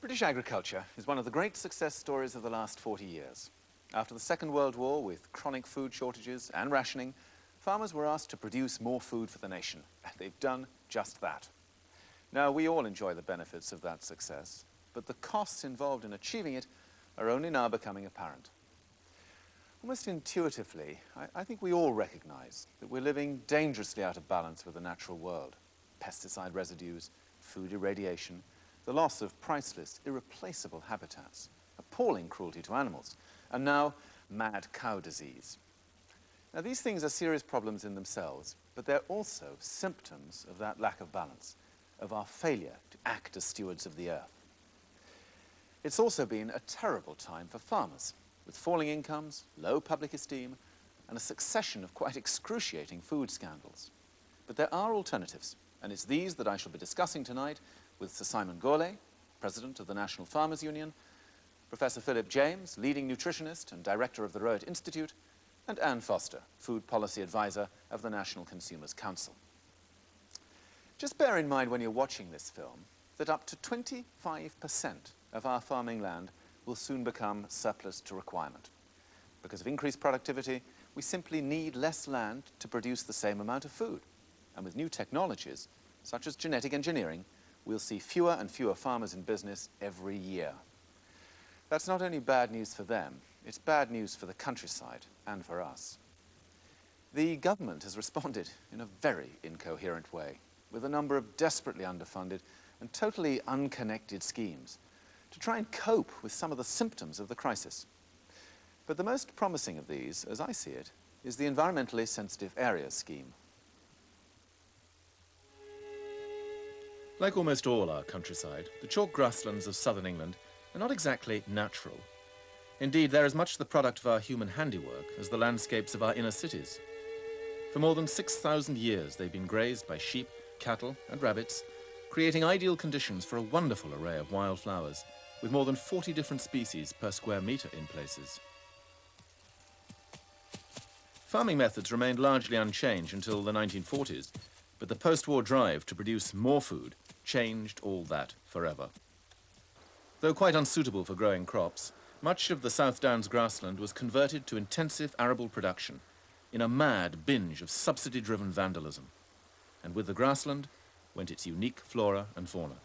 British agriculture is one of the great success stories of the last 40 years. After the Second World War, with chronic food shortages and rationing, farmers were asked to produce more food for the nation, and they've done just that. Now, we all enjoy the benefits of that success, but the costs involved in achieving it are only now becoming apparent. Almost intuitively, I think we all recognize that we're living dangerously out of balance with the natural world. Pesticide residues, food irradiation, the loss of priceless, irreplaceable habitats, appalling cruelty to animals, and now mad cow disease. Now, these things are serious problems in themselves, but they're also symptoms of that lack of balance, of our failure to act as stewards of the earth. It's also been a terrible time for farmers, with falling incomes, low public esteem, and a succession of quite excruciating food scandals. But there are alternatives, and it's these that I shall be discussing tonight with Sir Simon Gourlay, President of the National Farmers Union, Professor Philip James, leading nutritionist and director of the Rowett Institute, and Anne Foster, Food Policy Advisor of the National Consumers Council. Just bear in mind when you're watching this film that up to 25% of our farming land will soon become surplus to requirement. Because of increased productivity, we simply need less land to produce the same amount of food. And with new technologies, such as genetic engineering, we'll see fewer and fewer farmers in business every year. That's not only bad news for them, it's bad news for the countryside and for us. The government has responded in a very incoherent way, with a number of desperately underfunded and totally unconnected schemes to try and cope with some of the symptoms of the crisis. But the most promising of these, as I see it, is the Environmentally Sensitive Areas scheme. Like almost all our countryside, the chalk grasslands of southern England are not exactly natural. Indeed, they're as much the product of our human handiwork as the landscapes of our inner cities. For more than 6,000 years, they've been grazed by sheep, cattle and rabbits, creating ideal conditions for a wonderful array of wildflowers, with more than 40 different species per square metre in places. Farming methods remained largely unchanged until the 1940s, but the post-war drive to produce more food changed all that forever. Though quite unsuitable for growing crops, much of the South Downs grassland was converted to intensive arable production in a mad binge of subsidy-driven vandalism. And with the grassland went its unique flora and fauna.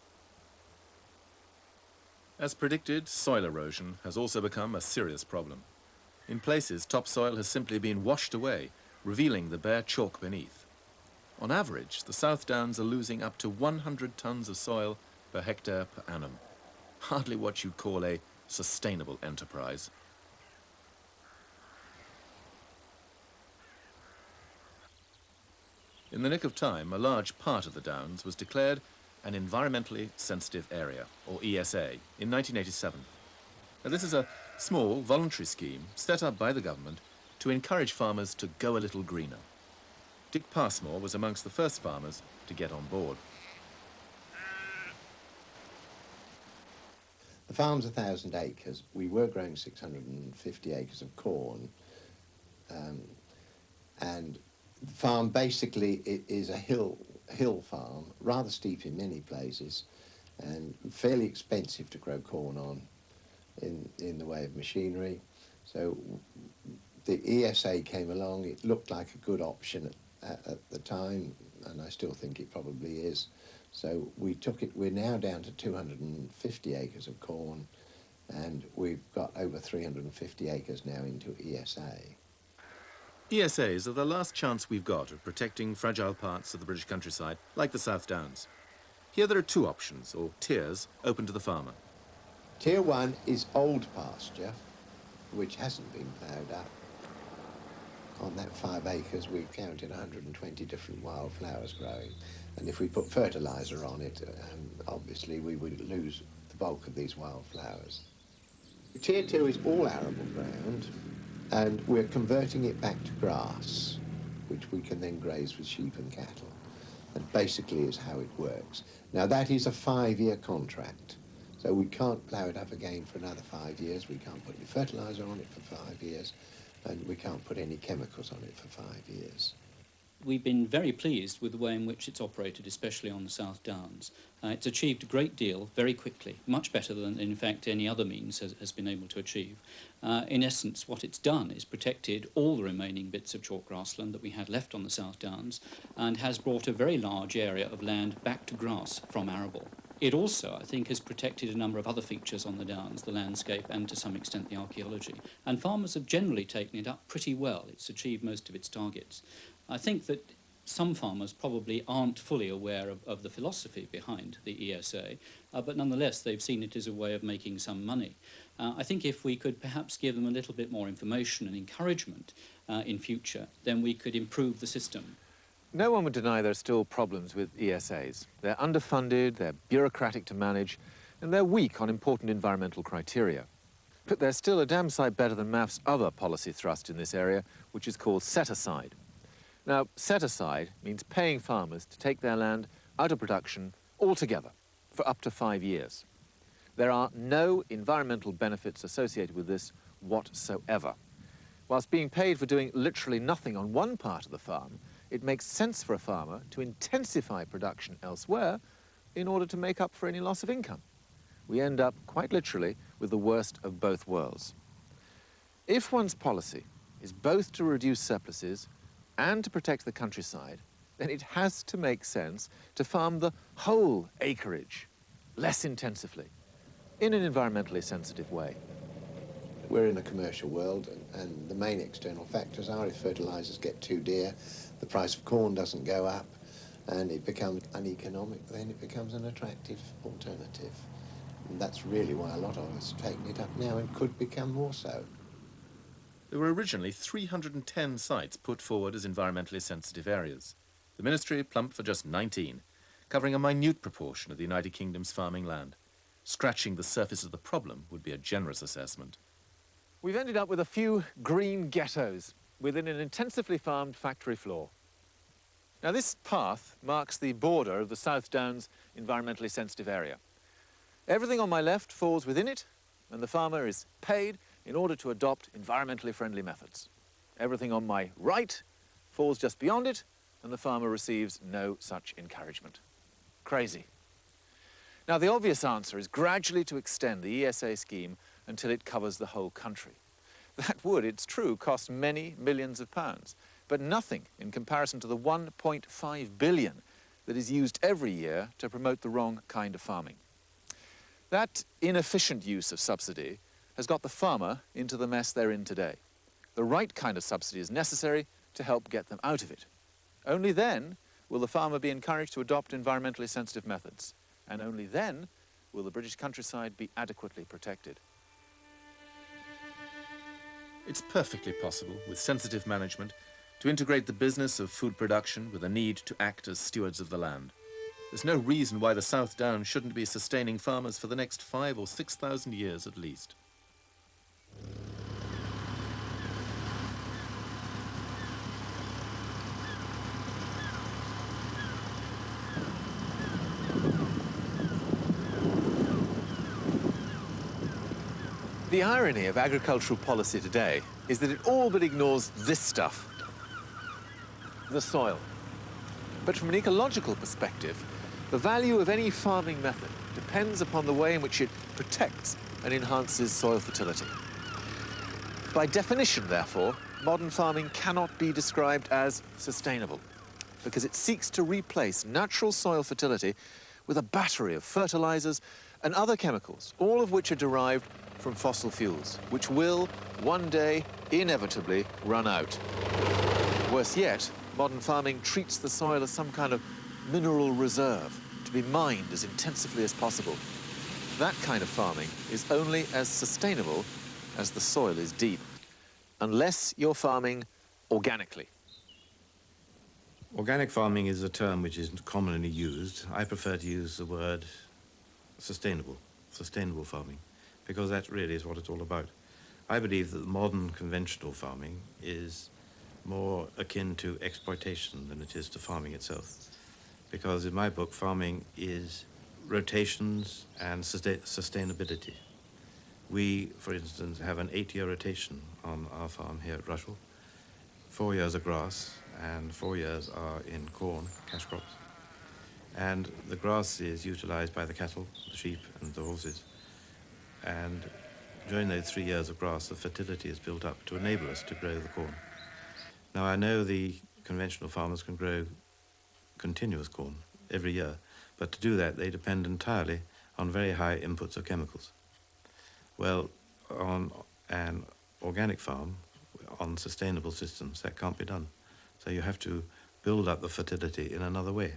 As predicted, soil erosion has also become a serious problem. In places, topsoil has simply been washed away, revealing the bare chalk beneath. On average, the South Downs are losing up to 100 tonnes of soil per hectare per annum. Hardly what you'd call a sustainable enterprise. In the nick of time, a large part of the Downs was declared an environmentally sensitive area, or ESA, in 1987. Now, this is a small, voluntary scheme set up by the government to encourage farmers to go a little greener. Dick Passmore was amongst the first farmers to get on board. The farm's 1,000 acres. We were growing 650 acres of corn, and the farm basically is a hill farm, rather steep in many places, and fairly expensive to grow corn on in the way of machinery. So the ESA came along. It looked like a good option at the time, and I still think it probably is. So we took it. We're now down to 250 acres of corn, and we've got over 350 acres now into ESA. ESAs are the last chance we've got of protecting fragile parts of the British countryside, like the South Downs. Here there are two options, or tiers, open to the farmer. Tier 1 is old pasture, which hasn't been ploughed up. On that 5 acres, we've counted 120 different wildflowers growing. And if we put fertiliser on it, obviously we would lose the bulk of these wildflowers. Tier 2 is all arable ground, and we're converting it back to grass, which we can then graze with sheep and cattle. That basically is how it works. Now, that is a 5-year contract, so we can't plough it up again for another 5 years. We can't put any fertiliser on it for 5 years, and we can't put any chemicals on it for 5 years. we've been very pleased with the way in which it's operated, especially on the South Downs. It's achieved a great deal very quickly, much better than, in fact, any other means has been able to achieve. In essence, what it's done is protected all the remaining bits of chalk grassland that we had left on the South Downs and has brought a very large area of land back to grass from arable. It also, I think, has protected a number of other features on the Downs, the landscape and to some extent the archaeology. And farmers have generally taken it up pretty well. It's achieved most of its targets. I think that some farmers probably aren't fully aware of the philosophy behind the ESA, but nonetheless they've seen it as a way of making some money. I think if we could perhaps give them a little bit more information and encouragement in future, then we could improve the system. No one would deny there are still problems with ESAs. They're underfunded, they're bureaucratic to manage, and they're weak on important environmental criteria. But they're still a damn sight better than MAF's other policy thrust in this area, which is called set-aside. Now, set-aside means paying farmers to take their land out of production altogether for up to 5 years. There are no environmental benefits associated with this whatsoever. Whilst being paid for doing literally nothing on one part of the farm, it makes sense for a farmer to intensify production elsewhere in order to make up for any loss of income. We end up, quite literally, with the worst of both worlds. If one's policy is both to reduce surpluses and to protect the countryside, then it has to make sense to farm the whole acreage less intensively, in an environmentally sensitive way. We're in a commercial world, and the main external factors are if fertilisers get too dear, the price of corn doesn't go up, and it becomes uneconomic, then it becomes an attractive alternative. And that's really why a lot of us are taking it up now and could become more so. There were originally 310 sites put forward as environmentally sensitive areas. The Ministry plumped for just 19, covering a minute proportion of the United Kingdom's farming land. Scratching the surface of the problem would be a generous assessment. We've ended up with a few green ghettos within an intensively farmed factory floor. Now, this path marks the border of the South Downs environmentally sensitive area. Everything on my left falls within it, and the farmer is paid in order to adopt environmentally friendly methods. Everything on my right falls just beyond it, and the farmer receives no such encouragement. Crazy. Now, the obvious answer is gradually to extend the ESA scheme until it covers the whole country. That would, it's true, cost many millions of pounds, but nothing in comparison to the 1.5 billion that is used every year to promote the wrong kind of farming. That inefficient use of subsidy has got the farmer into the mess they're in today. The right kind of subsidy is necessary to help get them out of it. Only then will the farmer be encouraged to adopt environmentally sensitive methods, and only then will the British countryside be adequately protected. It's perfectly possible, with sensitive management, to integrate the business of food production with a need to act as stewards of the land. There's no reason why the South Downs shouldn't be sustaining farmers for the next 5,000 or 6,000 years at least. The irony of agricultural policy today is that it all but ignores this stuff, the soil. But from an ecological perspective, the value of any farming method depends upon the way in which it protects and enhances soil fertility. By definition, therefore, modern farming cannot be described as sustainable because it seeks to replace natural soil fertility with a battery of fertilizers and other chemicals, all of which are derived from fossil fuels, which will, one day, inevitably run out. Worse yet, modern farming treats the soil as some kind of mineral reserve to be mined as intensively as possible. That kind of farming is only as sustainable as the soil is deep, unless you're farming organically. Organic farming is a term which is commonly used. I prefer to use the word sustainable farming, because that really is what it's all about. I believe that modern conventional farming is more akin to exploitation than it is to farming itself. Because in my book, farming is rotations and sustainability. We, for instance, have an 8-year rotation on our farm here at Rushall. 4 years of grass and 4 years are in corn, cash crops. And the grass is utilized by the cattle, the sheep, and the horses. And during those 3 years of grass, the fertility is built up to enable us to grow the corn. Now, I know the conventional farmers can grow continuous corn every year, but to do that, they depend entirely on very high inputs of chemicals. Well, on an organic farm, on sustainable systems, that can't be done. So you have to build up the fertility in another way,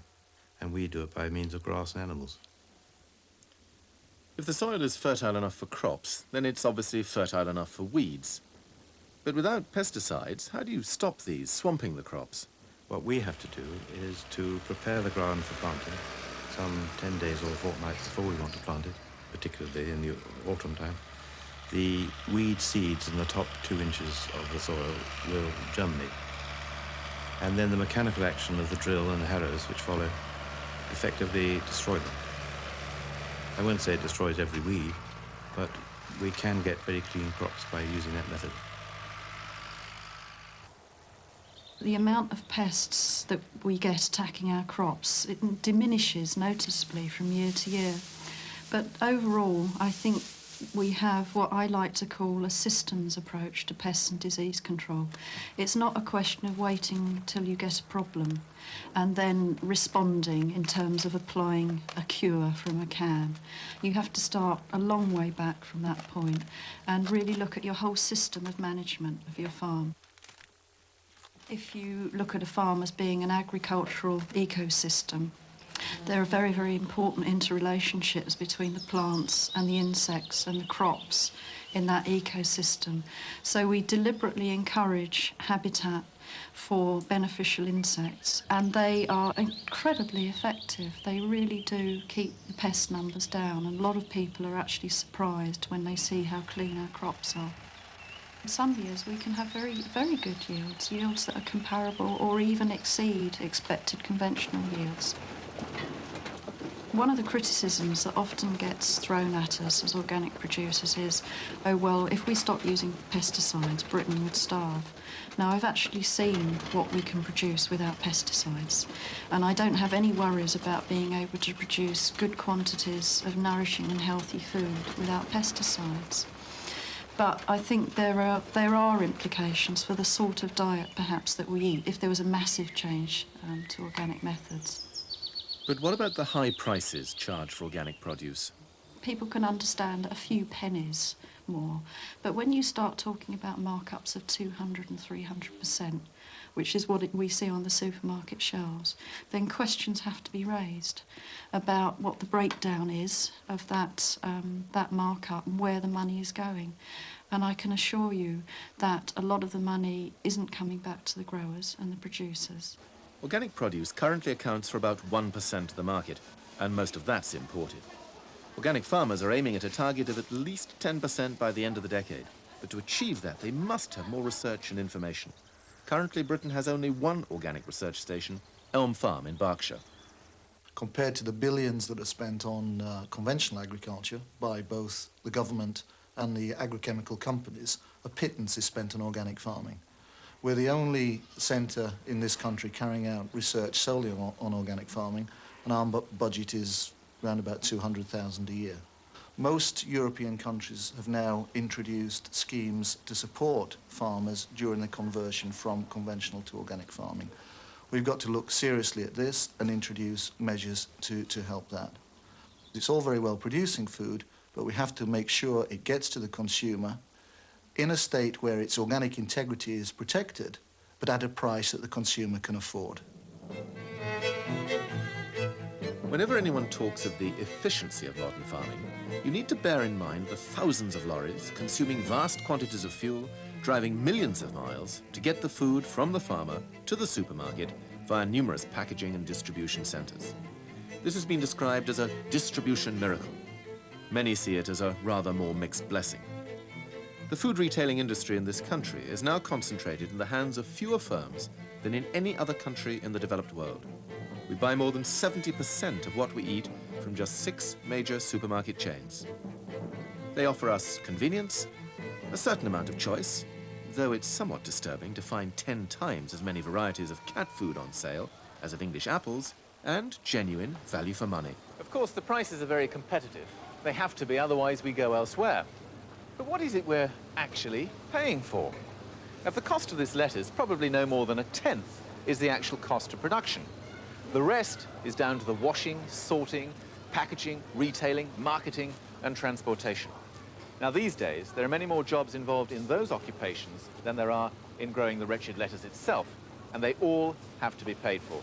and we do it by means of grass and animals. If the soil is fertile enough for crops, then it's obviously fertile enough for weeds. But without pesticides, how do you stop these swamping the crops? What we have to do is to prepare the ground for planting some 10 days or a fortnight before we want to plant it, particularly in the autumn time. The weed seeds in the top 2 inches of the soil will germinate. And then the mechanical action of the drill and the harrows which follow effectively destroy them. I won't say it destroys every weed, but we can get very clean crops by using that method. The amount of pests that we get attacking our crops, it diminishes noticeably from year to year. But overall, I think we have what I like to call a systems approach to pest and disease control. It's not a question of waiting till you get a problem and then responding in terms of applying a cure from a can. You have to start a long way back from that point and really look at your whole system of management of your farm. If you look at a farm as being an agricultural ecosystem, there are very, very important interrelationships between the plants and the insects and the crops in that ecosystem. So we deliberately encourage habitat for beneficial insects, and they are incredibly effective. They really do keep the pest numbers down, and a lot of people are actually surprised when they see how clean our crops are. Some years we can have very, very good yields that are comparable or even exceed expected conventional yields. One of the criticisms that often gets thrown at us as organic producers is, oh well, if we stop using pesticides, Britain would starve. Now, I've actually seen what we can produce without pesticides, and I don't have any worries about being able to produce good quantities of nourishing and healthy food without pesticides. But I think there are implications for the sort of diet, perhaps, that we eat if there was a massive change to organic methods. But what about the high prices charged for organic produce? People can understand a few pennies more, but when you start talking about markups of 200 and 300%, which is what we see on the supermarket shelves, then questions have to be raised about what the breakdown is of that markup and where the money is going. And I can assure you that a lot of the money isn't coming back to the growers and the producers. Organic produce currently accounts for about 1% of the market, and most of that's imported. Organic farmers are aiming at a target of at least 10% by the end of the decade. But to achieve that, they must have more research and information. Currently, Britain has only one organic research station, Elm Farm in Berkshire. Compared to the billions that are spent on conventional agriculture by both the government and the agrochemical companies, a pittance is spent on organic farming. We're the only centre in this country carrying out research solely on organic farming, and our budget is around about 200,000 a year. Most European countries have now introduced schemes to support farmers during the conversion from conventional to organic farming. We've got to look seriously at this and introduce measures to help that. It's all very well producing food, but we have to make sure it gets to the consumer in a state where its organic integrity is protected, but at a price that the consumer can afford. Whenever anyone talks of the efficiency of modern farming, you need to bear in mind the thousands of lorries consuming vast quantities of fuel, driving millions of miles to get the food from the farmer to the supermarket via numerous packaging and distribution centres. This has been described as a distribution miracle. Many see it as a rather more mixed blessing. The food retailing industry in this country is now concentrated in the hands of fewer firms than in any other country in the developed world. We buy more than 70% of what we eat from just 6 major supermarket chains. They offer us convenience, a certain amount of choice, though it's somewhat disturbing to find 10 times as many varieties of cat food on sale as of English apples, and genuine value for money. Of course, the prices are very competitive. They have to be, otherwise we go elsewhere. But what is it we're actually paying for? Now, the cost of this lettuce, probably no more than a tenth, is the actual cost of production. The rest is down to the washing, sorting, packaging, retailing, marketing, and transportation. Now, these days, there are many more jobs involved in those occupations than there are in growing the wretched lettuce itself, and they all have to be paid for.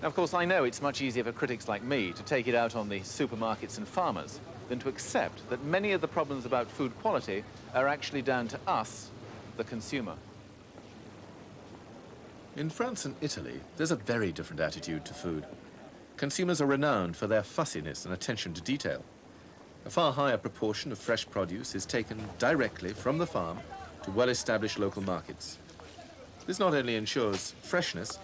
Now, of course, I know it's much easier for critics like me to take it out on the supermarkets and farmers than to accept that many of the problems about food quality are actually down to us, the consumer. In France and Italy, there's a very different attitude to food. Consumers are renowned for their fussiness and attention to detail. A far higher proportion of fresh produce is taken directly from the farm to well-established local markets. This not only ensures freshness,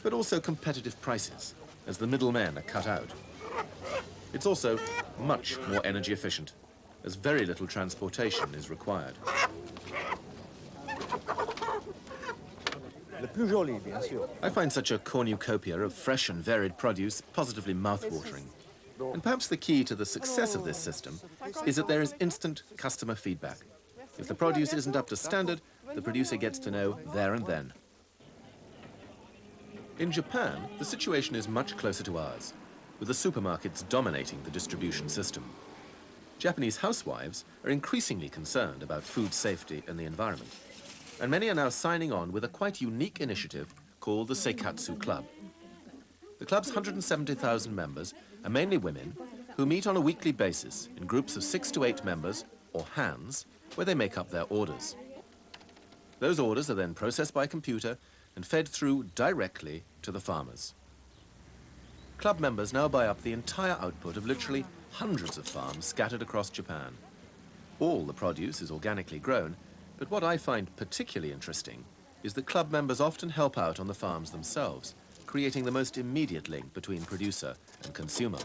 but also competitive prices, as the middlemen are cut out. It's also much more energy efficient, as very little transportation is required. I find such a cornucopia of fresh and varied produce positively mouth-watering. And perhaps the key to the success of this system is that there is instant customer feedback. If the produce isn't up to standard, the producer gets to know there and then. In Japan, the situation is much closer to ours, with the supermarkets dominating the distribution system. Japanese housewives are increasingly concerned about food safety and the environment, and many are now signing on with a quite unique initiative called the Seikatsu Club. The club's 170,000 members are mainly women who meet on a weekly basis in groups of 6 to 8 members, or hands, where they make up their orders. Those orders are then processed by computer and fed through directly to the farmers. Club members now buy up the entire output of literally hundreds of farms scattered across Japan. All the produce is organically grown, but what I find particularly interesting is that club members often help out on the farms themselves, creating the most immediate link between producer and consumer.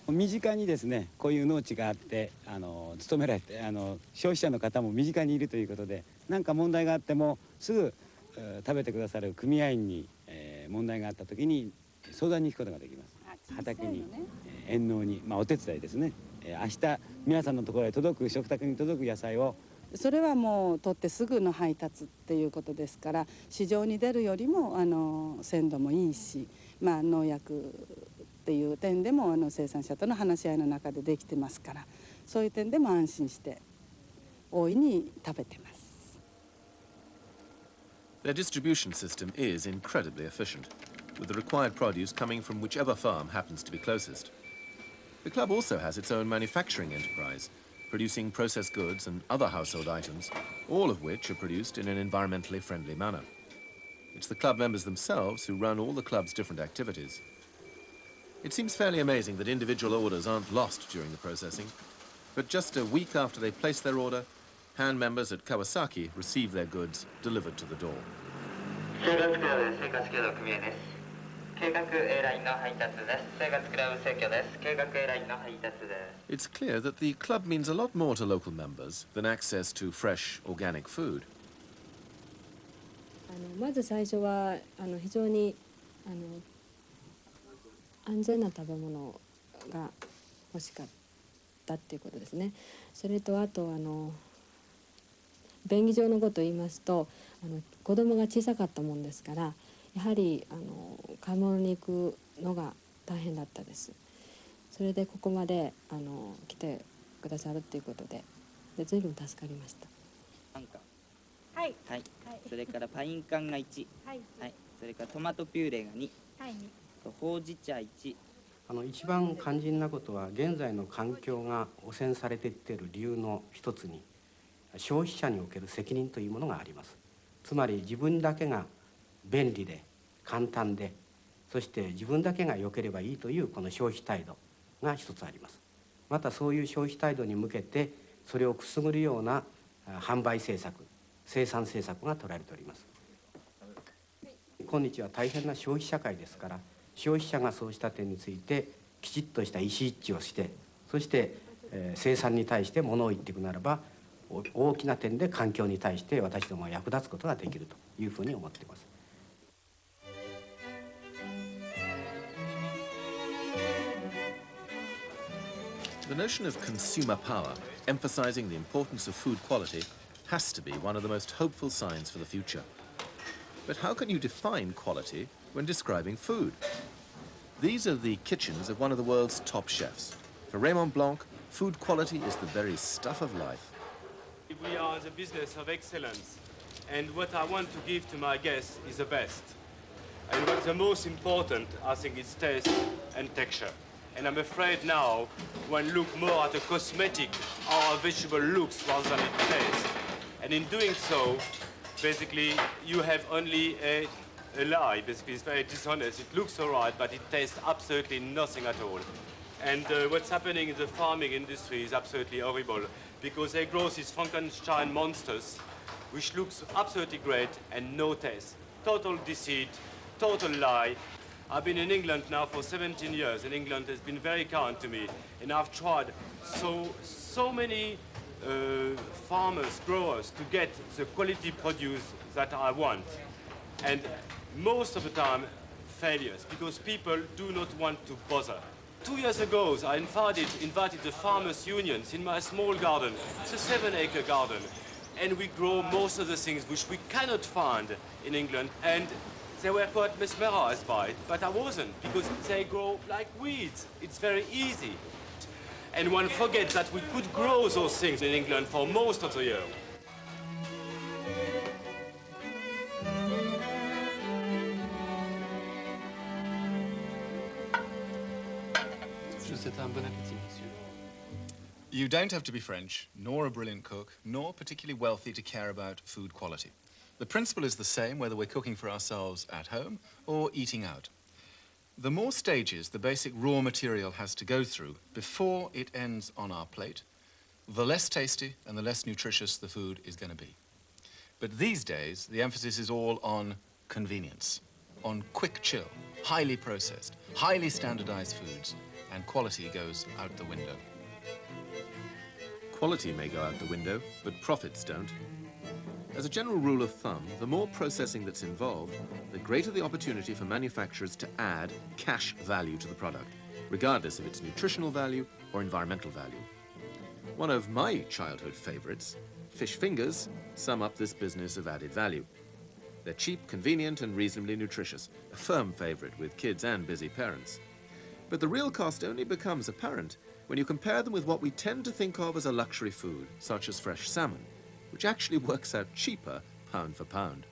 身近にですね、こういう農地があって、勤められて、消費者の方も身近にいるということで、何か問題があってもすぐ食べてくださる組合員に、問題があった時に相談に行くことができます。畑に、遠農に、お手伝いですね。明日皆さんのところへ届く食卓に届く野菜を。それはもう取ってすぐの配達っていうことですから、市場に出るよりも鮮度もいいし、農薬っていう点でも生産者との話し合いの中でできてますから、そういう点でも安心して大いに食べてます。Their distribution system is incredibly efficient, with the required produce coming from whichever farm happens to be closest. The club also has its own manufacturing enterprise, producing processed goods and other household items, all of which are produced in an environmentally friendly manner. It's the club members themselves who run all the club's different activities. It seems fairly amazing that individual orders aren't lost during the processing, but just a week after they place their order, hand members at Kawasaki receive their goods delivered to the door. It's clear that the club means a lot more to local members than access to fresh, organic food. まず最初は非常に安全な食べ物が欲しかったっていうことですね。それとあと便宜上のことを言いますと子供が小さかったもんですからやはり買い物に行くのが大変だったです。それでここまで来てくださるっていうことで随分助かりました。はい、はい、それからパイン缶が1、はい、はい、それからトマトピューレが2、はい、ほうじ茶1。一番肝心なことは現在の環境が汚染されていっている理由の一つに消費者における責任というものがあります。つまり自分だけが便利で簡単でそして自分だけが良ければいいというこの消費態度が一つあります。またそういう消費態度に向けてそれをくすぐるような販売政策生産政策が取られております。今日は大変な消費社会ですから消費者がそうした点についてきちっとした意思一致をしてそして生産に対してものを言っていくならば大きな点で環境に対して私どもは役立つことができるというふうに思っています。The notion of consumer power, emphasizing the importance of food quality, has to be one of the most hopeful signs for the future. But how can you define quality when describing food? These are the kitchens of one of the world's top chefs. For Raymond Blanc, food quality is the very stuff of life. We are in the business of excellence, and what I want to give to my guests is the best. And what's the most important, I think, is taste and texture. And I'm afraid now, one look more at the cosmetic or vegetable looks rather than its taste. And in doing so, basically, you have only a lie. Basically, it's very dishonest. It looks all right, but it tastes absolutely nothing at all. And what's happening in the farming industry is absolutely horrible, because they grow these Frankenstein monsters, which looks absolutely great and no taste. Total deceit, total lie. I've been in England now for 17 years, and England has been very kind to me. And I've tried so many farmers, growers, to get the quality produce that I want. And most of the time, failures, because people do not want to bother. 2 years ago, I invited the farmers' unions in my small garden. It's a 7-acre garden. And we grow most of the things which we cannot find in England. And they were quite mesmerized by it, but I wasn't, because they grow like weeds. It's very easy. And one forgets that we could grow those things in England for most of the year. You don't have to be French, nor a brilliant cook, nor particularly wealthy to care about food quality. The principle is the same whether we're cooking for ourselves at home or eating out. The more stages the basic raw material has to go through before it ends on our plate, the less tasty and the less nutritious the food is going to be. But these days, the emphasis is all on convenience, on quick chill, highly processed, highly standardized foods, and quality goes out the window. Quality may go out the window, but profits don't. As a general rule of thumb, the more processing that's involved, the greater the opportunity for manufacturers to add cash value to the product, regardless of its nutritional value or environmental value. One of my childhood favorites, fish fingers, sum up this business of added value. They're cheap, convenient, and reasonably nutritious, a firm favorite with kids and busy parents. But the real cost only becomes apparent when you compare them with what we tend to think of as a luxury food, such as fresh salmon, which actually works out cheaper pound for pound.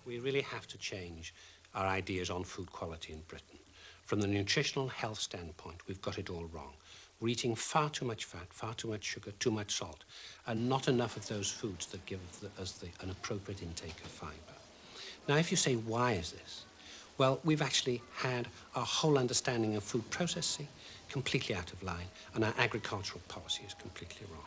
We really have to change our ideas on food quality in Britain. From the nutritional health standpoint, we've got it all wrong. We're eating far too much fat, far too much sugar, too much salt, and not enough of those foods that give us an appropriate intake of fibre. Now, if you say, why is this? Well, we've actually had our whole understanding of food processing completely out of line, and our agricultural policy is completely wrong.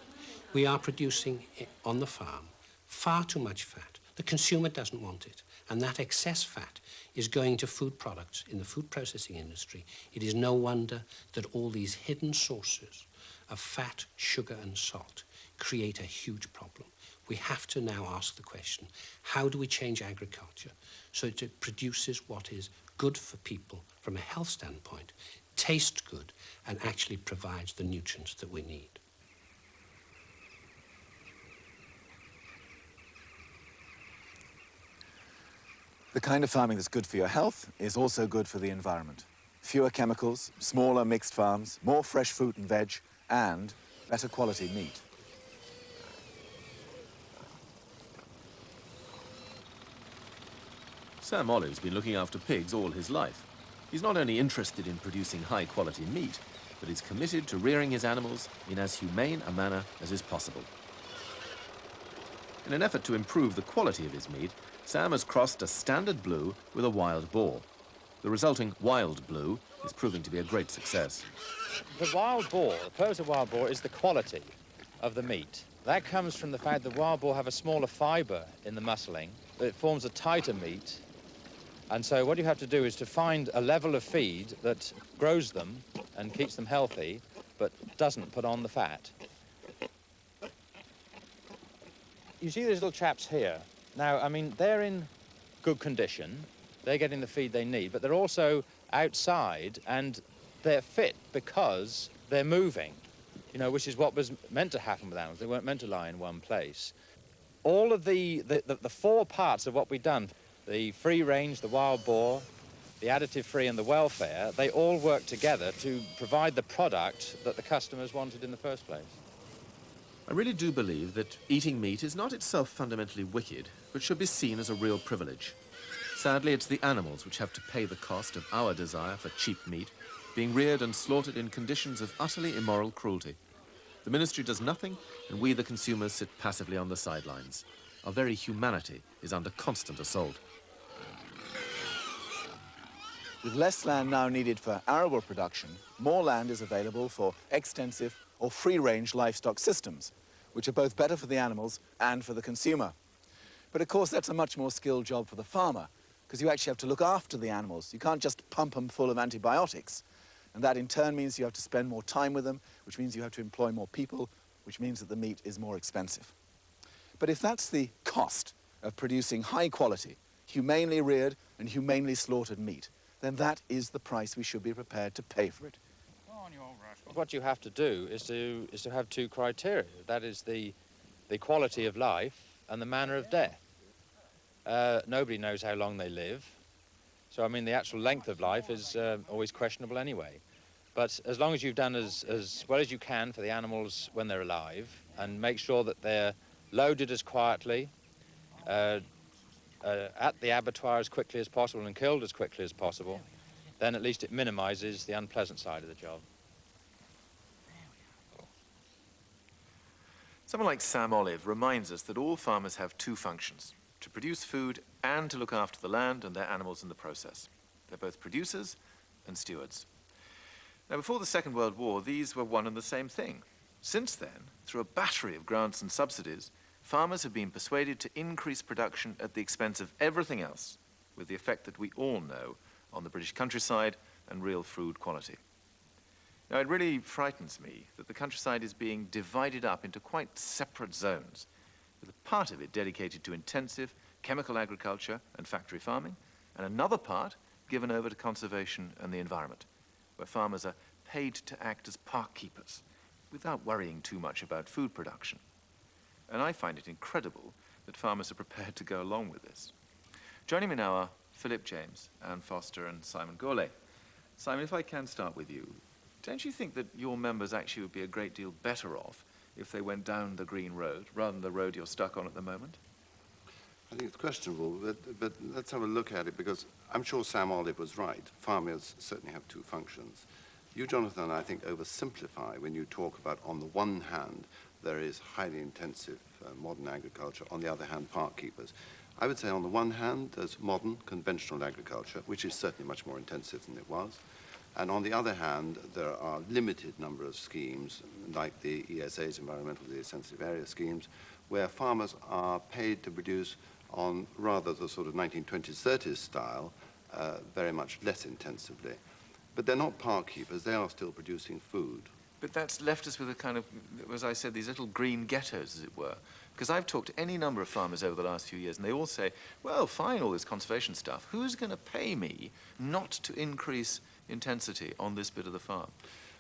We are producing on the farm far too much fat. The consumer doesn't want it, and that excess fat is going to food products in the food processing industry. It is no wonder that all these hidden sources of fat, sugar, and salt create a huge problem. We have to now ask the question, how do we change agriculture so that it produces what is good for people from a health standpoint, tastes good, and actually provides the nutrients that we need? The kind of farming that's good for your health is also good for the environment. Fewer chemicals, smaller mixed farms, more fresh fruit and veg, and better quality meat. Sam Olive's been looking after pigs all his life. He's not only interested in producing high-quality meat, but he's committed to rearing his animals in as humane a manner as is possible. In an effort to improve the quality of his meat, Sam has crossed a standard blue with a wild boar. The resulting wild blue is proving to be a great success. The wild boar, the purpose of wild boar is the quality of the meat. That comes from the fact that wild boar have a smaller fibre in the muscling. It forms a tighter meat. And so what you have to do is to find a level of feed that grows them and keeps them healthy, but doesn't put on the fat. You see these little chaps here. Now, I mean, they're in good condition. They're getting the feed they need, but they're also outside and they're fit because they're moving, you know, which is what was meant to happen with animals. They weren't meant to lie in one place. All of the four parts of what we've done, the free range, the wild boar, the additive free and the welfare, they all work together to provide the product that the customers wanted in the first place. I really do believe that eating meat is not itself fundamentally wicked, but should be seen as a real privilege. Sadly, it's the animals which have to pay the cost of our desire for cheap meat, being reared and slaughtered in conditions of utterly immoral cruelty. The ministry does nothing, and we, the consumers, sit passively on the sidelines. Our very humanity is under constant assault. With less land now needed for arable production, more land is available for extensive or free-range livestock systems, which are both better for the animals and for the consumer. But of course, that's a much more skilled job for the farmer, because you actually have to look after the animals. You can't just pump them full of antibiotics. And that in turn means you have to spend more time with them, which means you have to employ more people, which means that the meat is more expensive. But if that's the cost of producing high quality, humanely reared and humanely slaughtered meat, then that is the price we should be prepared to pay for it. What you have to do is to have two criteria. That is the quality of life and the manner of death. Nobody knows how long they live. So, I mean, the actual length of life is always questionable anyway. But as long as you've done as well as you can for the animals when they're alive and make sure that they're loaded as quietly, at the abattoir as quickly as possible and killed as quickly as possible, then at least it minimises the unpleasant side of the job. Someone like Sam Olive reminds us that all farmers have two functions: to produce food and to look after the land and their animals in the process. They're both producers and stewards. Now, before the Second World War, these were one and the same thing. Since then, through a battery of grants and subsidies, farmers have been persuaded to increase production at the expense of everything else, with the effect that we all know on the British countryside and real food quality. Now, it really frightens me that the countryside is being divided up into quite separate zones, with a part of it dedicated to intensive chemical agriculture and factory farming, and another part given over to conservation and the environment, where farmers are paid to act as park keepers without worrying too much about food production. And I find it incredible that farmers are prepared to go along with this. Joining me now are Philip James, Anne Foster and Simon Gourlay. Simon, if I can start with you, don't you think that your members actually would be a great deal better off if they went down the green road rather than the road you're stuck on at the moment? I think it's questionable, but let's have a look at it, because I'm sure Sam Olive was right. Farmers certainly have two functions. You, Jonathan, I think oversimplify when you talk about, on the one hand, there is highly intensive modern agriculture, on the other hand, park keepers. I would say on the one hand, there's modern conventional agriculture, which is certainly much more intensive than it was. And on the other hand, there are limited number of schemes, like the ESA's, Environmentally Sensitive Area schemes, where farmers are paid to produce on rather the sort of 1920s, 30s style, very much less intensively. But they're not park keepers, they are still producing food. But that's left us with a kind of, as I said, these little green ghettos, as it were. Because I've talked to any number of farmers over the last few years, and they all say, well, fine, all this conservation stuff. Who's going to pay me not to increase intensity on this bit of the farm?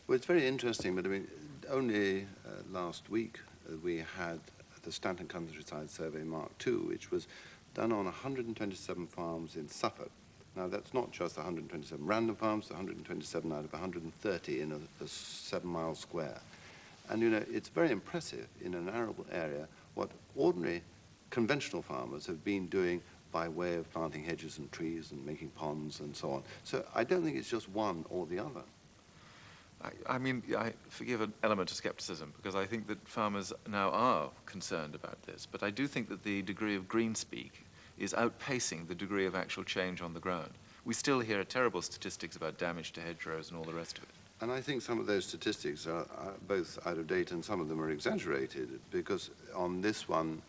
Well, it's very interesting, but I mean, only last week we had the Stanton Countryside Survey Mark II, which was done on 127 farms in Suffolk. Now, that's not just 127 random farms, 127 out of 130 in a 7-mile square. And, you know, it's very impressive in an arable area what ordinary conventional farmers have been doing by way of planting hedges and trees and making ponds and so on. So I don't think it's just one or the other. I mean, I forgive an element of skepticism, because I think that farmers now are concerned about this, but I do think that the degree of green speak is outpacing the degree of actual change on the ground. We still hear terrible statistics about damage to hedgerows and all the rest of it. And I think some of those statistics are both out of date and some of them are exaggerated, because on this one,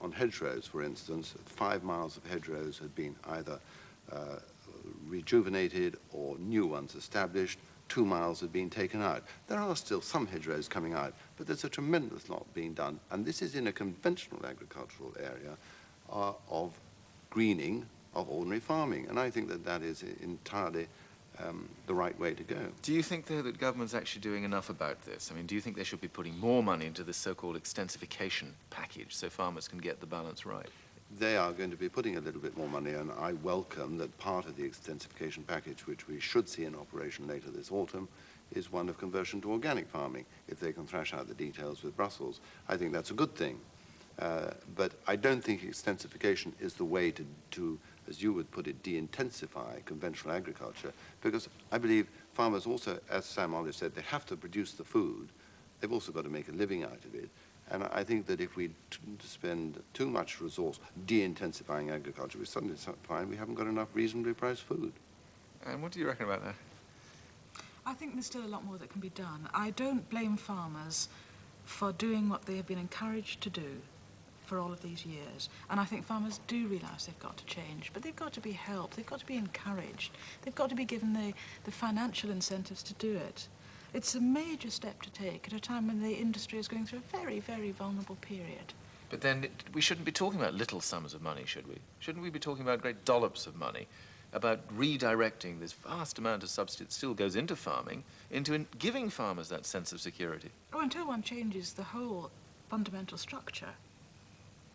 on hedgerows, for instance, 5 miles of hedgerows had been either rejuvenated or new ones established 2 miles had been taken out. There are still some hedgerows coming out, but there's a tremendous lot being done, and this is in a conventional agricultural area of greening of ordinary farming, and I think that that is entirely the right way to go. Do you think, though, that government's actually doing enough about this? I mean, do you think they should be putting more money into this so-called extensification package so farmers can get the balance right? They are going to be putting a little bit more money, and I welcome that part of the extensification package, which we should see in operation later this autumn, is one of conversion to organic farming, if they can thrash out the details with Brussels. I think that's a good thing. But I don't think extensification is the way to, as you would put it, de-intensify conventional agriculture, because I believe farmers also, as Sam Olive said, they have to produce the food. They've also got to make a living out of it. And I think that if we spend too much resource de-intensifying agriculture, we suddenly find we haven't got enough reasonably priced food. And what do you reckon about that? I think there's still a lot more that can be done. I don't blame farmers for doing what they have been encouraged to do for all of these years. And I think farmers do realise they've got to change, but they've got to be helped, they've got to be encouraged, they've got to be given the financial incentives to do it. It's a major step to take at a time when the industry is going through a very, very vulnerable period. But then we shouldn't be talking about little sums of money, should we? Shouldn't we be talking about great dollops of money, about redirecting this vast amount of subsidy that still goes into farming, into giving farmers that sense of security? Oh, until one changes the whole fundamental structure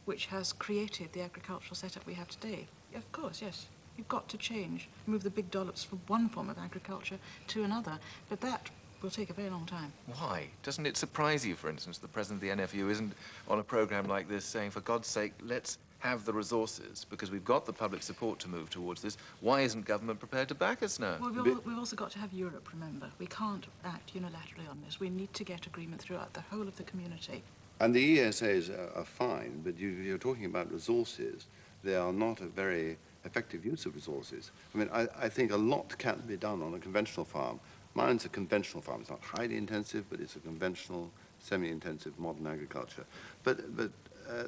which has created the agricultural setup we have today. Of course, yes. You've got to change, move the big dollops from one form of agriculture to another, but that will take a very long time. Why? Doesn't it surprise you, for instance, the president of the NFU isn't on a programme like this saying, for God's sake, let's have the resources, because we've got the public support to move towards this. Why isn't government prepared to back us now? Well, we've also got to have Europe, remember. We can't act unilaterally on this. We need to get agreement throughout the whole of the community. And the ESAs are fine, but you're talking about resources. They are not a very effective use of resources. I mean, I think a lot can be done on a conventional farm. Mine's a conventional farm. It's not highly intensive, but it's a conventional, semi-intensive modern agriculture. But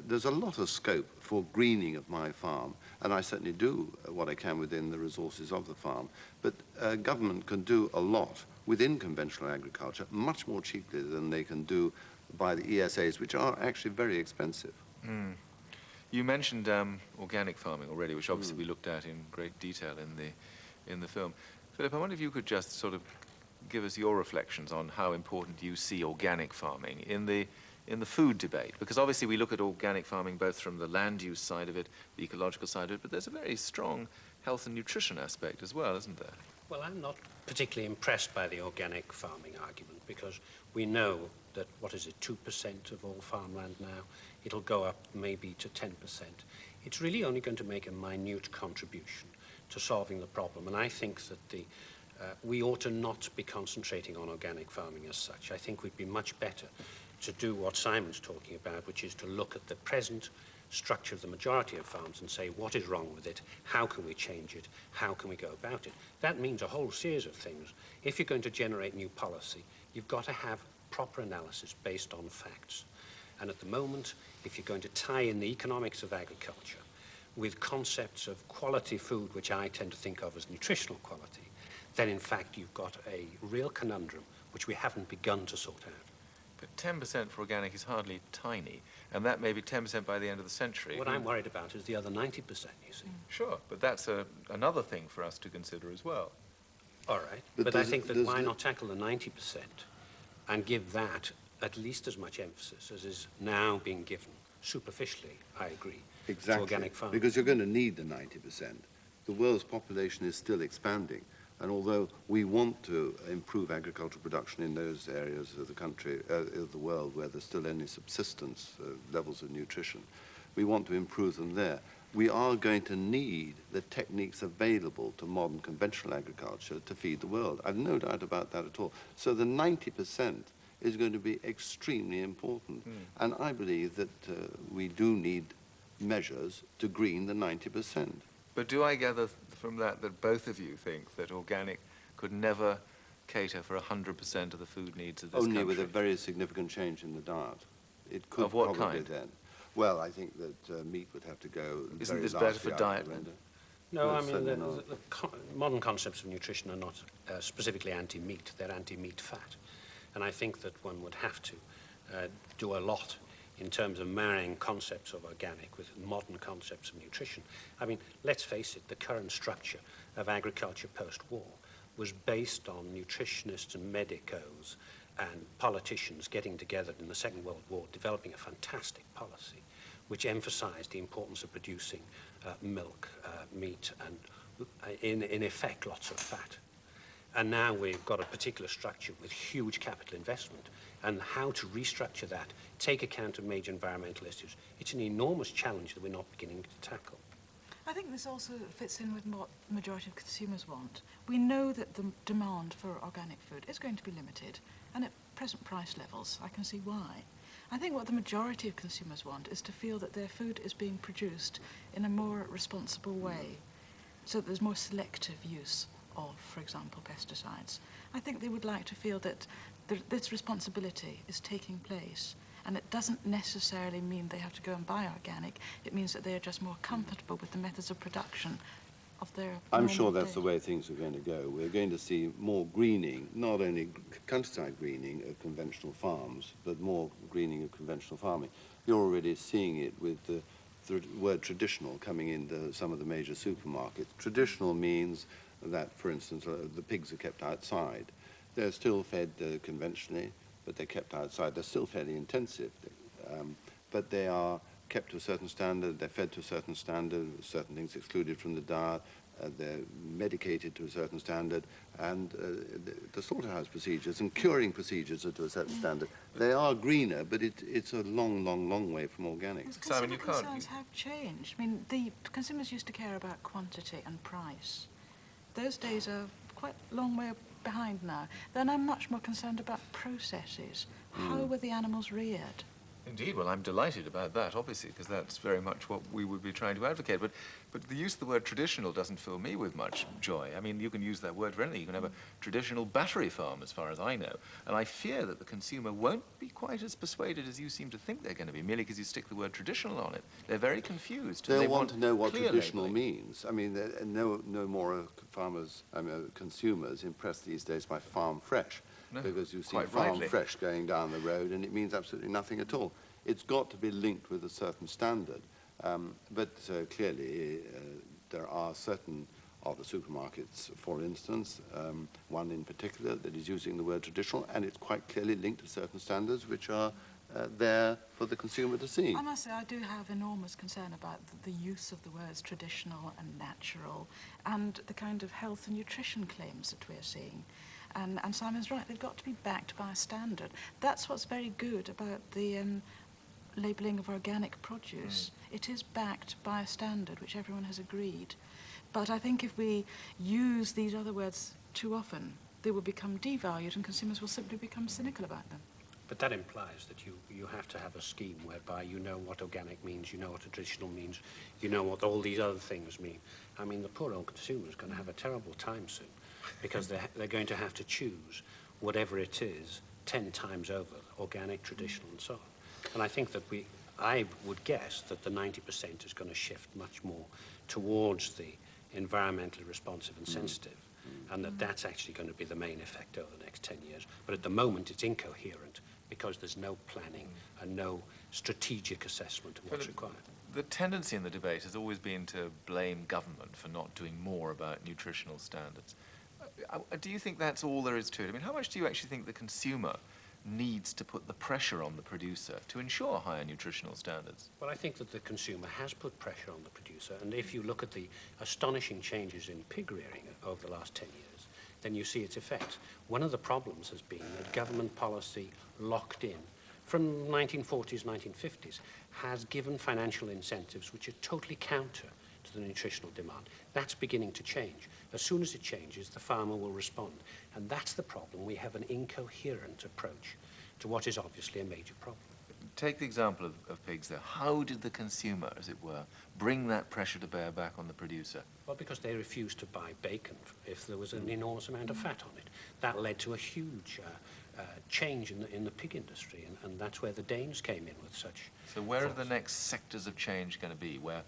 there's a lot of scope for greening of my farm, and I certainly do what I can within the resources of the farm. But government can do a lot within conventional agriculture, much more cheaply than they can do by the ESAs, which are actually very expensive. Mm. You mentioned organic farming already, which obviously we looked at in great detail in the film. Philip, I wonder if you could just sort of give us your reflections on how important you see organic farming in the food debate, because obviously we look at organic farming both from the land use side of it, the ecological side of it, but there's a very strong health and nutrition aspect as well, isn't there? Well, I'm not particularly impressed by the organic farming argument, because we know that, 2% of all farmland now? It'll go up maybe to 10%. It's really only going to make a minute contribution to solving the problem, and I think that we ought to not be concentrating on organic farming as such. I think we'd be much better to do what Simon's talking about, which is to look at the present structure of the majority of farms and say, what is wrong with it? How can we change it? How can we go about it? That means a whole series of things. If you're going to generate new policy, you've got to have proper analysis based on facts. And at the moment, if you're going to tie in the economics of agriculture with concepts of quality food, which I tend to think of as nutritional quality, then in fact you've got a real conundrum which we haven't begun to sort out. But 10% for organic is hardly tiny, and that may be 10% by the end of the century. What I'm worried about is the other 90%, you see. Sure, but that's another thing for us to consider as well. All right, but I think that why not tackle the 90% and give that at least as much emphasis as is now being given, superficially, I agree, to organic farming. Because you're going to need the 90%. The world's population is still expanding. And although we want to improve agricultural production in those areas of the country, of the world where there's still any subsistence levels of nutrition, we want to improve them there. We are going to need the techniques available to modern conventional agriculture to feed the world. I've no doubt about that at all. So the 90% is going to be extremely important. And I believe that we do need measures to green the 90%. But do I gather from that both of you think that organic could never cater for 100% of the food needs of this country? Only with a very significant change in the diet. It could of what probably kind? Then. Well, I think that meat would have to go. Isn't this better for diet? No, I That's mean, certainly not. modern concepts of nutrition are not specifically anti-meat. They're anti-meat fat. And I think that one would have to do a lot in terms of marrying concepts of organic with modern concepts of nutrition. I mean, let's face it, the current structure of agriculture post-war was based on nutritionists and medicos and politicians getting together in the Second World War, developing a fantastic policy which emphasized the importance of producing milk, meat, and in effect, lots of fat. And now we've got a particular structure with huge capital investment, and how to restructure that, take account of major environmental issues. It's an enormous challenge that we're not beginning to tackle. I think this also fits in with what the majority of consumers want. We know that the demand for organic food is going to be limited, and at present price levels, I can see why. I think what the majority of consumers want is to feel that their food is being produced in a more responsible way, so that there's more selective use of, for example, pesticides. I think they would like to feel that this responsibility is taking place, and it doesn't necessarily mean they have to go and buy organic. It means that they are just more comfortable with the methods of production of their I'm sure that's the way things are going to go. We're going to see more greening, not only countryside greening of conventional farms, but more greening of conventional farming. You're already seeing it with the word traditional coming into some of the major supermarkets. Traditional means that, for instance, the pigs are kept outside. They're still fed conventionally, but they're kept outside. They're still fairly intensive, but they are kept to a certain standard, they're fed to a certain standard, certain things excluded from the diet, they're medicated to a certain standard, and the slaughterhouse procedures and curing procedures are to a certain standard. They are greener, but it's a long, long, long way from organic. Consumer concerns have changed. I mean, the consumers used to care about quantity and price. Those days are quite a long way behind now. Then I'm much more concerned about processes. How were the animals reared? Indeed, well, I'm delighted about that, obviously, because that's very much what we would be trying to advocate. But the use of the word traditional doesn't fill me with much joy. I mean, you can use that word for anything. You can have a traditional battery farm, as far as I know. And I fear that the consumer won't be quite as persuaded as you seem to think they're going to be, merely because you stick the word traditional on it. They're very confused. They'll want to know what clear traditional labeling. means. I mean, no more farmers, consumers impressed these days by farm fresh. No, because you see quite farm rightly. fresh going down the road, and it means absolutely nothing at all. It's got to be linked with a certain standard. But clearly, there are certain of the supermarkets, for instance, one in particular that is using the word traditional, and it's quite clearly linked to certain standards which are there for the consumer to see. I must say, I do have enormous concern about the use of the words traditional and natural, and the kind of health and nutrition claims that we're seeing. And Simon's right, they've got to be backed by a standard. That's what's very good about the labelling of organic produce. It is backed by a standard which everyone has agreed. But I think if we use these other words too often, they will become devalued and consumers will simply become cynical about them. But that implies that you have to have a scheme whereby you know what organic means, you know what traditional means, you know what all these other things mean. I mean, the poor old consumer is going to have a terrible time soon, because they're going to have to choose whatever it is 10 times over, organic, traditional, and so on. And I think that I would guess that the 90% is going to shift much more towards the environmentally responsive and sensitive, and that's actually going to be the main effect over the next 10 years. But at the moment, it's incoherent because there's no planning and no strategic assessment of what's required. The tendency in the debate has always been to blame government for not doing more about nutritional standards. Do you think that's all there is to it? I mean, how much do you actually think the consumer needs to put the pressure on the producer to ensure higher nutritional standards? Well, I think that the consumer has put pressure on the producer, and if you look at the astonishing changes in pig rearing over the last 10 years, then you see its effects. One of the problems has been that government policy locked in from 1940s, 1950s, has given financial incentives which are totally counter to the nutritional demand. That's beginning to change. As soon as it changes, the farmer will respond. And that's the problem. We have an incoherent approach to what is obviously a major problem. Take the example of pigs there. How did the consumer, as it were, bring that pressure to bear back on the producer? Well, because they refused to buy bacon if there was an enormous amount of fat on it. That led to a huge change in the pig industry, and that's where the Danes came in with such. So where are the next sectors of change going to be, where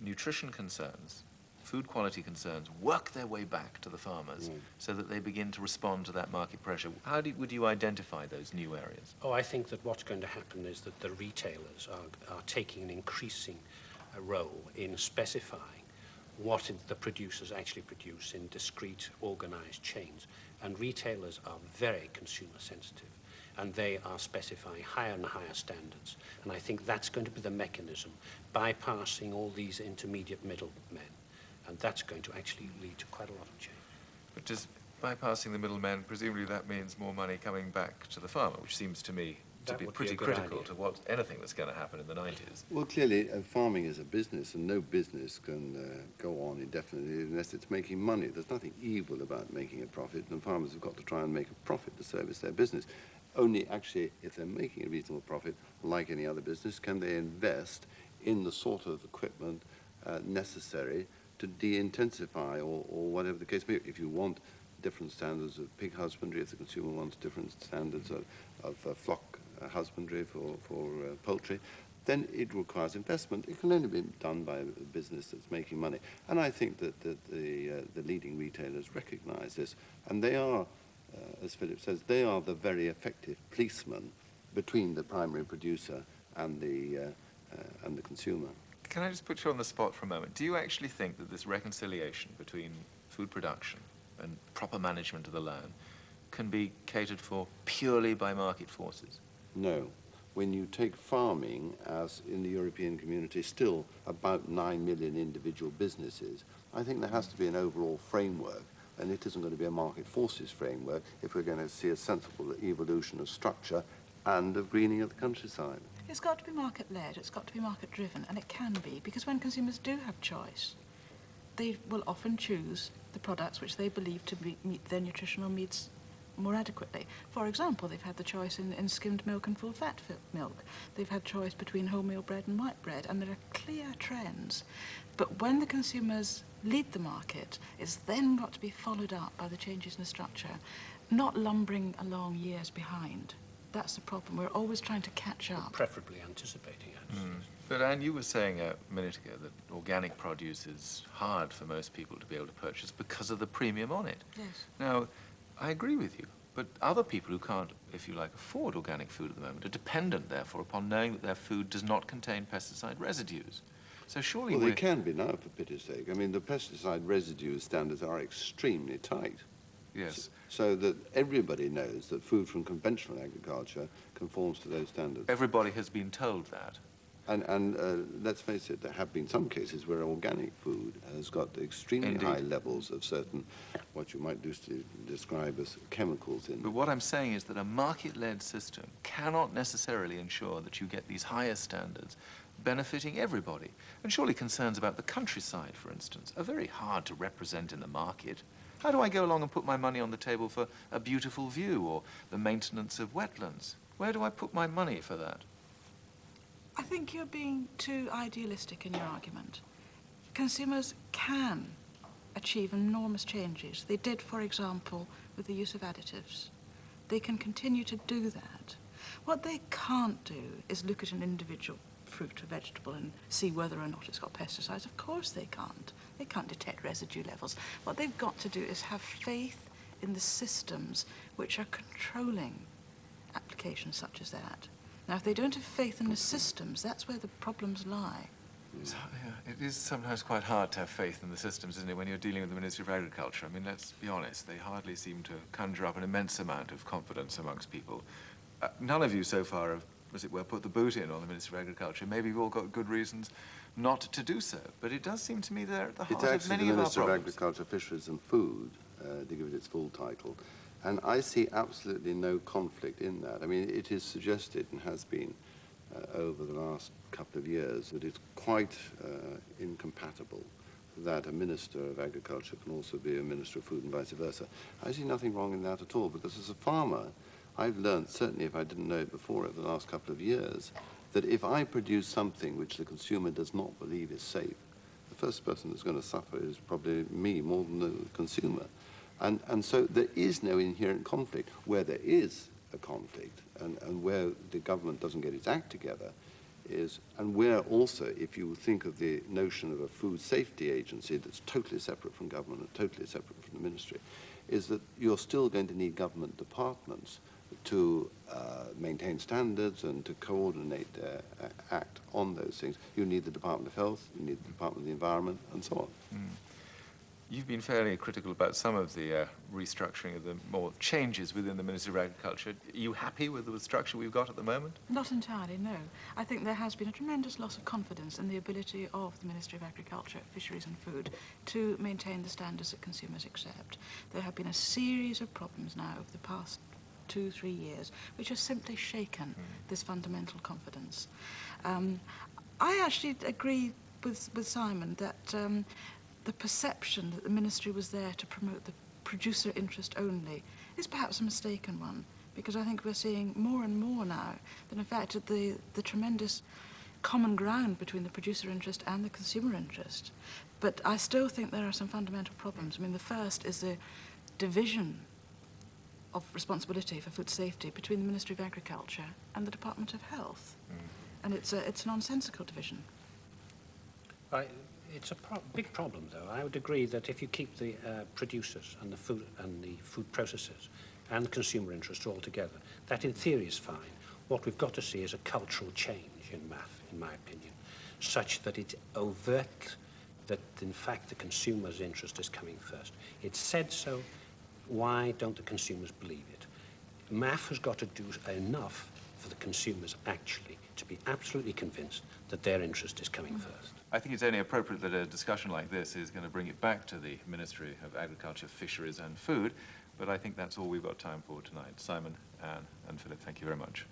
nutrition concerns food quality concerns work their way back to the farmers so that they begin to respond to that market pressure? How would you identify those new areas? Oh, I think that what's going to happen is that the retailers are taking an increasing role in specifying what the producers actually produce in discrete, organized chains. And retailers are very consumer sensitive, and they are specifying higher and higher standards. And I think that's going to be the mechanism, bypassing all these intermediate middlemen. And that's going to actually lead to quite a lot of change. But just bypassing the middlemen, presumably that means more money coming back to the farmer, which seems to me to be pretty critical to anything that's going to happen in the 90s. Well, clearly, farming is a business, and no business can go on indefinitely unless it's making money. There's nothing evil about making a profit, and farmers have got to try and make a profit to service their business. Only actually, if they're making a reasonable profit, like any other business, can they invest in the sort of equipment necessary to de-intensify or whatever the case may be. If you want different standards of pig husbandry, if the consumer wants different standards of flock husbandry for poultry, then it requires investment. It can only be done by a business that's making money. And I think that the leading retailers recognize this, and they are, as Philip says, they are the very effective policemen between the primary producer and the consumer. Can I just put you on the spot for a moment? Do you actually think that this reconciliation between food production and proper management of the land can be catered for purely by market forces? No. When you take farming, as in the European community, still about 9 million individual businesses, I think there has to be an overall framework, and it isn't going to be a market forces framework if we're going to see a sensible evolution of structure and of greening of the countryside. It's got to be market-led, it's got to be market-driven, and it can be, because when consumers do have choice, they will often choose the products which they believe to meet their nutritional needs more adequately. For example, they've had the choice in skimmed milk and full-fat milk. They've had choice between wholemeal bread and white bread, and there are clear trends. But when the consumers lead the market, it's then got to be followed up by the changes in the structure, not lumbering along years behind. That's the problem. We're always trying to catch up. Preferably anticipating it. But Anne, you were saying a minute ago that organic produce is hard for most people to be able to purchase because of the premium on it. Yes. Now, I agree with you, but other people who can't, if you like, afford organic food at the moment are dependent, therefore, upon knowing that their food does not contain pesticide residues. So surely Well, they can be now, for pity's sake. I mean, the pesticide residue standards are extremely tight. Yes. So that everybody knows that food from conventional agriculture conforms to those standards. Everybody has been told that. And let's face it, there have been some cases where organic food has got extremely high levels of certain, what you might describe as chemicals in. But what I'm saying is that a market-led system cannot necessarily ensure that you get these higher standards benefiting everybody. And surely concerns about the countryside, for instance, are very hard to represent in the market. How do I go along and put my money on the table for a beautiful view or the maintenance of wetlands? Where do I put my money for that? I think you're being too idealistic in your argument. Consumers can achieve enormous changes. They did, for example, with the use of additives. They can continue to do that. What they can't do is look at an individual fruit or vegetable and see whether or not it's got pesticides. Of course they can't. They can't detect residue levels. What they've got to do is have faith in the systems which are controlling applications such as that. Now, if they don't have faith in the systems, that's where the problems lie. So, yeah, it is sometimes quite hard to have faith in the systems, isn't it, when you're dealing with the Ministry of Agriculture? I mean, let's be honest, they hardly seem to conjure up an immense amount of confidence amongst people. None of you so far have, as it were, put the boot in on the Ministry of Agriculture. Maybe you've all got good reasons not to do so, but it does seem to me they're at the heart of many of our problems. It's actually the Ministry of Agriculture, Fisheries and Food, to give it its full title. And I see absolutely no conflict in that. I mean, it is suggested and has been over the last couple of years that it's quite incompatible that a Minister of Agriculture can also be a Minister of Food and vice versa. I see nothing wrong in that at all, because as a farmer, I've learned, certainly if I didn't know it before over the last couple of years, that if I produce something which the consumer does not believe is safe, the first person that's going to suffer is probably me more than the consumer. And so there is no inherent conflict. Where there is a conflict and where the government doesn't get its act together is, and where also, if you think of the notion of a food safety agency that's totally separate from government and totally separate from the ministry, is that you're still going to need government departments to maintain standards and to coordinate act on those things. You need the Department of Health, you need the Department of the Environment, and so on. Mm. You've been fairly critical about some of the restructuring of the more changes within the Ministry of Agriculture. Are you happy with the structure we've got at the moment? Not entirely, no. I think there has been a tremendous loss of confidence in the ability of the Ministry of Agriculture, Fisheries and Food to maintain the standards that consumers accept. There have been a series of problems now over the past 2-3 years which have simply shaken this fundamental confidence. I actually agree with Simon that the perception that the ministry was there to promote the producer interest only is perhaps a mistaken one, because I think we're seeing more and more now that in fact the tremendous common ground between the producer interest and the consumer interest. But I still think there are some fundamental problems. I mean, the first is the division of responsibility for food safety between the Ministry of Agriculture and the Department of Health. And it's a nonsensical division. It's a big problem, though. I would agree that if you keep the producers and the food processors and the consumer interest all together, that in theory is fine. What we've got to see is a cultural change in MAF, in my opinion, such that it's overt that, in fact, the consumer's interest is coming first. It's said so. Why don't the consumers believe it? MAF has got to do enough for the consumers actually to be absolutely convinced that their interest is coming first. I think it's only appropriate that a discussion like this is going to bring it back to the Ministry of Agriculture, Fisheries and Food, but I think that's all we've got time for tonight. Simon, Anne and Philip, thank you very much.